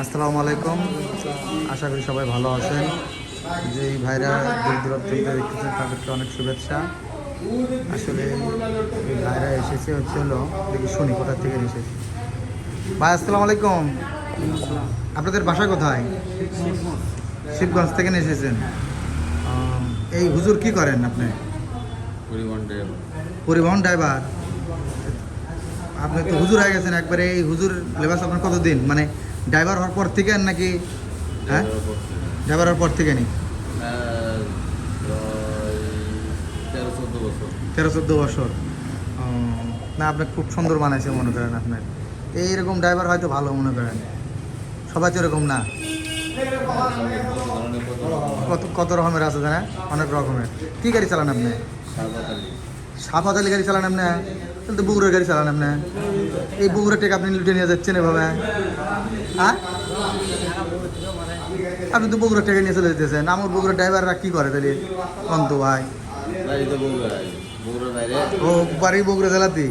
আসসালামু আলাইকুম। আশা করি সবাই ভালো আছেন। যে এই ভাইরা দূর দূরান্ত থেকে দেখতেছেন তাদেরকে অনেক শুভেচ্ছা। আসলে এই ভাইরা এসেছে হলো দেখি শুনি কোথা থেকে এসেছে। ভাই আসসালামু আলাইকুম। আপনাদের বাসা কোথায়? শিবগঞ্জ থেকে এসেছেন। এই হুজুর কি করেন আপনি? পরিবহন ড্রাইভার। আপনি তো হুজুর হয়ে গেছেন একবারে। এই হুজুর লেবাস আপনার কতদিন, মানে ড্রাইভার হওয়ার পর থেকে নাকি? হ্যাঁ, ড্রাইভার হওয়ার পর থেকে নেই? 13-14 বছর। না, আপনি খুব সুন্দর বানাইছে মনে করেন। আপনার এইরকম ড্রাইভার হয়তো ভালো মনে করেন। সবাই তো এরকম না। কত কত রকমের আছে জানা, অনেক রকমের। কী গাড়ি চালান আপনি? সাফাতালি গাড়ি চালান আপনি? তাহলে তো বগুড়ার গাড়ি চালান আপনি। এই বগুড়া টেক আপনি লুটে নিয়ে যাচ্ছেন এভাবে? হ্যাঁ, আপনি তো বগুড়া টেকে নিয়ে চলে যেতেছেন। আমার বগুড়া ড্রাইভাররা কী করে তাহলে? অন্ত ভাই ও বাড়ি বগুড়া জেলাতেই?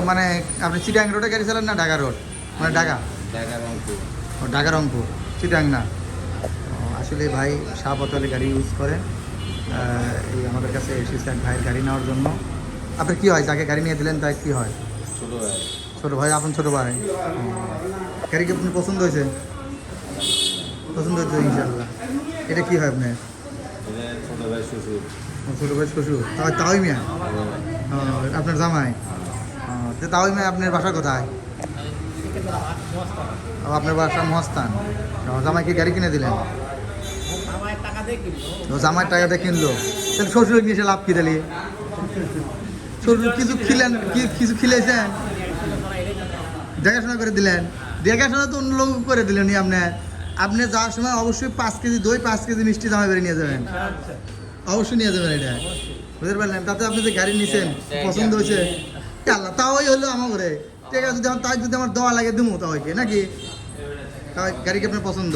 মানে আপনি চিটাং রোডে গাড়ি চালান না ঢাকা রোড? মানে ঢাকা, ও ঢাকা রংপুর, চিটাং না। আসলে ভাই শাহপতালি গাড়ি ইউজ করে। এই আমাদের কাছে এসেছে এক ভাইয়ের গাড়ি নেওয়ার জন্য। আপনার কী হয়, যাকে গাড়ি নিয়ে দিলেন তাই কী হয়? ছোটো ভাই, আপন ছোটো ভাই। গাড়ি কি আপনার পছন্দ হয়েছে? পছন্দ হয়েছে ইনশাল্লাহ। এটা কী হয় আপনার? ছোটো ভাই শ্বশুর, তাওই মিয়া আপনার জামাই? তো তাওই মিয়া আপনার বাসা কোথায়? আপনার বাসা মহাস্থান। জামাইকে গাড়ি কিনে দিলেন? জামাইয়ের টাকাতে কিনলো। তাহলে শ্বশুর নিয়ে এসে লাভ কি দিলি? শ্বশুর কিছু খিলেন, কিছু খিলেছেন? দেখাশোনা করে দিলেন? দেখাশোনা তো অন্য লোক করে দিলেন আপনি যাওয়ার সময় অবশ্যই 5 কেজি দই, 5 কেজি মিষ্টি জামাই বেরিয়ে নিয়ে যাবেন। অবশ্যই নিয়ে যাবেন এটা, বুঝতে পারলেন? তাতে আপনি যে গাড়ি নিয়েছেন পছন্দ হয়েছে, আল্লাহ তাওই হলো আমার ঘরে। ঠিক আছে, যদি তাই যদি আমার দেওয়া লাগে দেবো তাওইকে নাকি? তাই গাড়ি কি আপনার পছন্দ?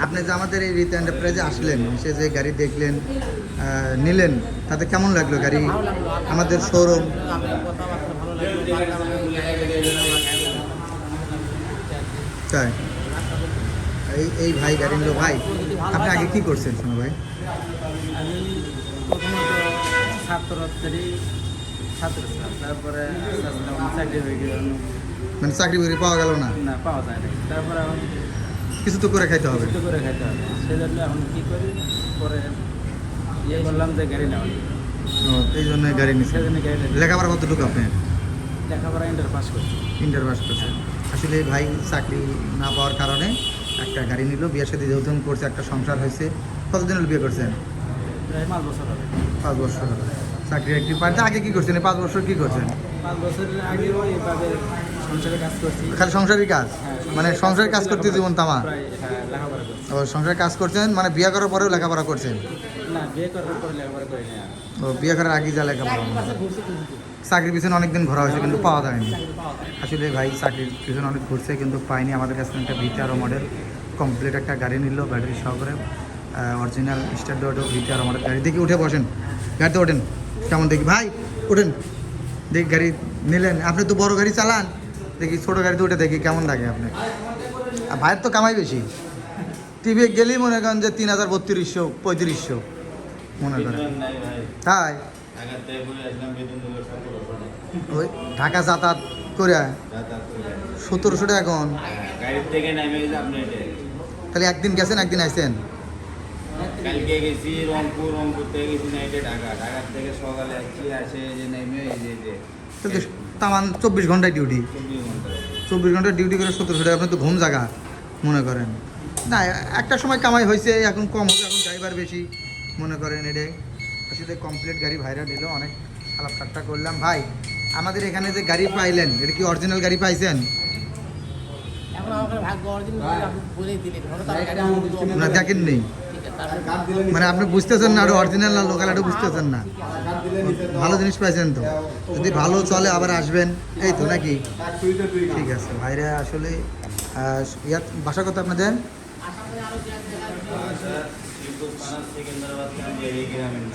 আপনি যে আমাদের এই রিতা এন্টারপ্রাইজে আসলেন, এসে যে গাড়ি দেখলেন, নিলেন, তাতে কেমন লাগলো গাড়ি? আমাদের শোরুম তাই এই ভাই গাড়ি নিল। ভাই আপনি আগে কি করছেন শোনো ভাই? আমি প্রথমত ছাত্র ছিলাম, তারপরে চাকরি হয়ে গেল। মানে চাকরি বাকরি পাওয়া গেল না? না, পাওয়া যায় না। তারপরে এখন কিছু তো করে খাইতে হবে। কিছু করে খাইতে হবে, সেজন্য এখন কী করি, পরে বললাম যে গাড়ি নেওয়া। এই জন্য গাড়ি নিচ্ছে। সেজন্য গাড়ি লেখাপড়া কতটুকু আপনি? লেখাপড়া ইন্টার পাস করছি। ইন্টার পাস করছেন। আসলে ভাই চাকরি না পাওয়ার কারণে একটা গাড়ি নিল, বিয়ের সাথে যৌথন করছে, একটা সংসার হয়েছে। কতদিন হল বিয়ে করছেন? প্রায় 5 বছর হবে। 5 বছর হলো। চাকরি একটি পাইতে আগে কী করছেন? এই 5 বছর কী করছেন? 5 বছরের আগে এইভাবে সংসারে কাজ করছি। খালি সংসারের কাজ? মানে সংসারের কাজ করতে জীবন তামা? প্রায় লেখাপড়া করছি। ও সংসারের কাজ করছেন, মানে বিয়ে করার পরেও লেখাপড়া করছেন? না, বিয়ে করার পরে লেখাপড়া করি না। ও বিয়ে করার আগে যা লেখাপড়া। চাকরির পিছনে অনেকদিন ঘোরা হয়েছে কিন্তু পাওয়া যায়নি। আসলে ভাই চাকরির পিছনে অনেক ঘুরছে কিন্তু পাইনি। আমাদের কাছে একটা ভিটারো মডেল কমপ্লিট একটা গাড়ি নিল, ব্যাটারি সহকারে, অরিজিনাল স্টার ডটো ভিটারো মডেল গাড়ি। দেখি উঠে বসেন, গাড়িতে ওঠেন, কেমন দেখি ভাই, ওঠেন দেখি। গাড়ি নিলেন, আপনি তো বড় গাড়ি চালান, দেখি ছোটো গাড়িতে উঠে দেখি কেমন লাগে আপনি। আর ভাইয়ের তো কামাই বেশি, টিভি গেলেই মনে করেন যে 3000-3200-3500 মনে করেন। তাই ওই ঢাকা যাতায়াত করে 1700 টাকা এখন। তাহলে একদিন গেছেন একদিন আইছেন? কালকে গেছি রংপুর, রংপুর থেকে গেছি নাইটে ঢাকা, ঢাকার থেকে সকালে আসছি, আসে যে নেমে এই যে তামান 24 ঘন্টায় ডিউটি। 24 ঘন্টা 24 ঘন্টা ডিউটি করে 1700 টাকা, আপনি তো ঘুম জায়গা মনে করেন। না, একটা সময় কামাই হয়েছে, এখন কম হবে, এখন ড্রাইভার বেশি মনে করেন। এটাই আসলে কমপ্লিট গাড়ি ভাইরা দিল। অনেক আলাপ ঠাট্টা করলাম। ভাই আমাদের এখানে যে গাড়ি পাইলেন, এটা কি অরিজিনাল গাড়ি পাইছেন? না দেখেন নেই, মানে আপনি বুঝতেছেন না আর অরিজিনাল না লোকাল, এটা বুঝতেছেন না। ভালো জিনিস পাইছেন তো, যদি ভালো চলে আবার আসবেন, এই তো নাকি? ঠিক আছে ভাইরা। আসলে বাসা কথা আপনাদের?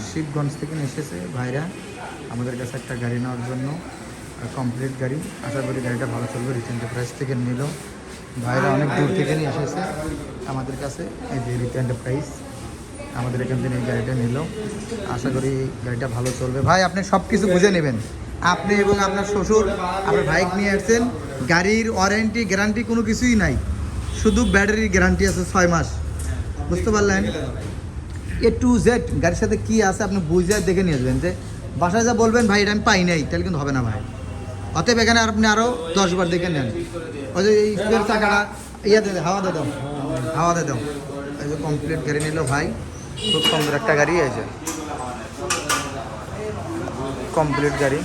শিবগঞ্জ থেকে এসেছে ভাইরা আমাদের কাছে একটা গাড়ি নেওয়ার জন্য। কমপ্লিট গাড়ি, আশা করি গাড়িটা ভালো চলবে। রিটার্ন প্রাইস থেকে নিল ভাইরা, অনেক দূর থেকে নিয়ে এসেছে আমাদের কাছে। এই যে রিটার্ন প্রাইস আমাদের এখান থেকে এই গাড়িটা নিল, আশা করি গাড়িটা ভালো চলবে। ভাই আপনি সব কিছু বুঝে নেবেন, আপনি এবং আপনার শ্বশুর আপনার বাইক নিয়ে আসছেন, গাড়ির ওয়ারেন্টি গ্যারান্টি কোনো কিছুই নাই, শুধু ব্যাটারির গ্যারান্টি আছে 6 মাস, বুঝতে পারলেন? A to Z গাড়ির সাথে কী আছে আপনি বুঝে দেখে নিয়ে আসবেন। যে বাসায় যা বলবেন ভাই এটা আমি পাই নাই, তাহলে কিন্তু হবে না ভাই। অতএব এখানে আপনি আরও 10 বার দেখে নেন। ওই যে এই স্পেয়ার চাকাটা ইয়াতে হাওয়া দিয়ে দাও, হাওয়া দিয়ে দাও। এই যে কমপ্লিট গাড়ি নিল ভাই, খুব সুন্দর একটা গাড়ি আছে, কমপ্লিট গাড়ি।